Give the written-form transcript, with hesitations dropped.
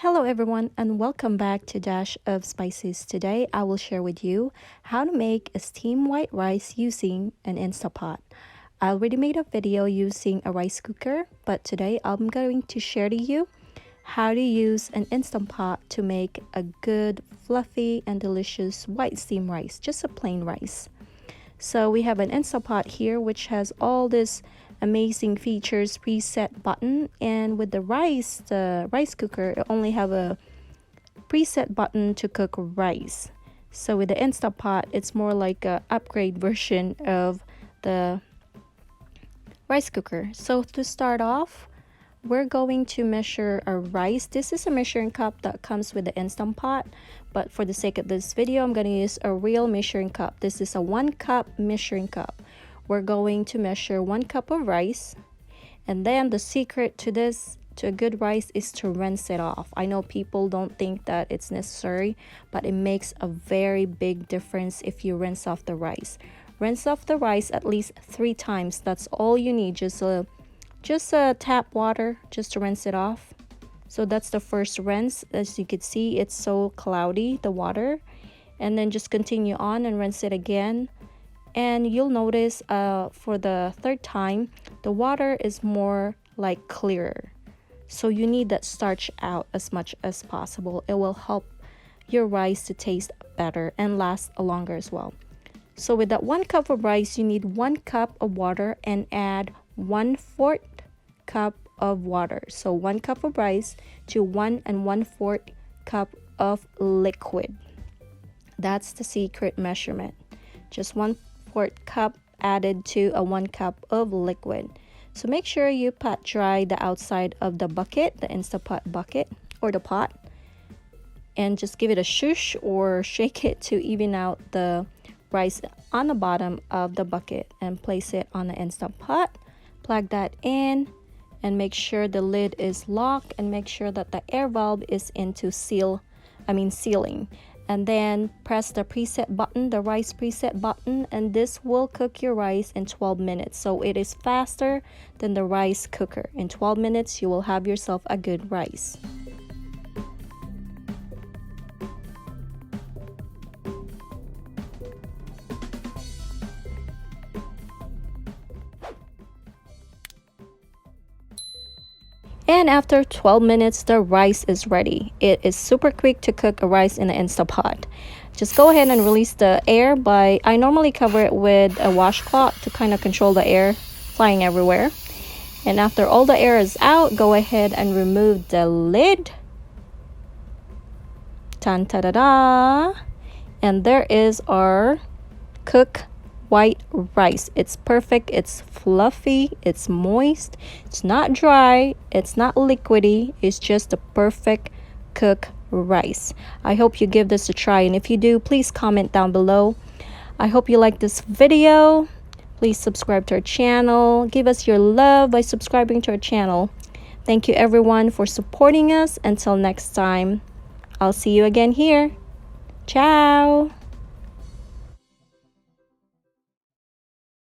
Hello everyone and welcome back to Dash of Spices. Today I will share with you how to make a steamed white rice using an InstantPot. I already made a video using a rice cooker, but today I'm going to share to you how to use an InstantPot to make a good, fluffy and delicious white steamed rice, just a plain rice. So we have an InstantPot here which has all this amazing features, preset button, and with the rice cooker, it only have a preset button to cook rice. So with the InstantPot, it's more like a upgrade version of the rice cooker. So to start off, we're going to measure our rice. This is a measuring cup that comes with the InstantPot, but for the sake of this video, I'm going to use a real measuring cup. This is a 1 cup measuring cup. We're going to measure 1 cup of rice, and then the secret to a good rice is to rinse it off. I know people don't think that it's necessary, but it makes a very big difference if you rinse off the rice. Rinse off the rice at least 3 times. That's all you need. Just a tap water just to rinse it off. So that's the first rinse. As you can see, it's so cloudy, the water, and then just continue on and rinse it again. And you'll notice for the 3rd time, the water is more like clearer. So you need that starch out as much as possible. It will help your rice to taste better and last longer as well. So with that 1 cup of rice, you need 1 cup of water and add 1/4 cup of water. So 1 cup of rice to 1 1/4 cup of liquid. That's the secret measurement. Just 1/4 cup added to a 1 cup of liquid. So make sure you pat dry the outside of the bucket, the InstantPot bucket or the pot, and just give it a shush or shake it to even out the rice on the bottom of the bucket, and place it on the InstantPot. Plug that in and make sure the lid is locked, and make sure that the air valve is into sealing. And then press the preset button, the rice preset button, and this will cook your rice in 12 minutes. So it is faster than the rice cooker. In 12 minutes, you will have yourself a good rice. And after 12 minutes, the rice is ready. It is super quick to cook a rice in an InstantPot. Just go ahead and release the air I normally cover it with a washcloth to kind of control the air flying everywhere. And after all the air is out, go ahead and remove the lid. Tan-ta-da-da! And there is our cooked white rice. It's perfect, it's fluffy, it's moist, it's not dry, it's not liquidy, it's just a perfect cooked rice. I hope you give this a try, and if you do, please comment down below. I hope you like this video. Please subscribe to our channel. Give us your love by subscribing to our channel. Thank you everyone for supporting us. Until next time, I'll see you again here. Ciao.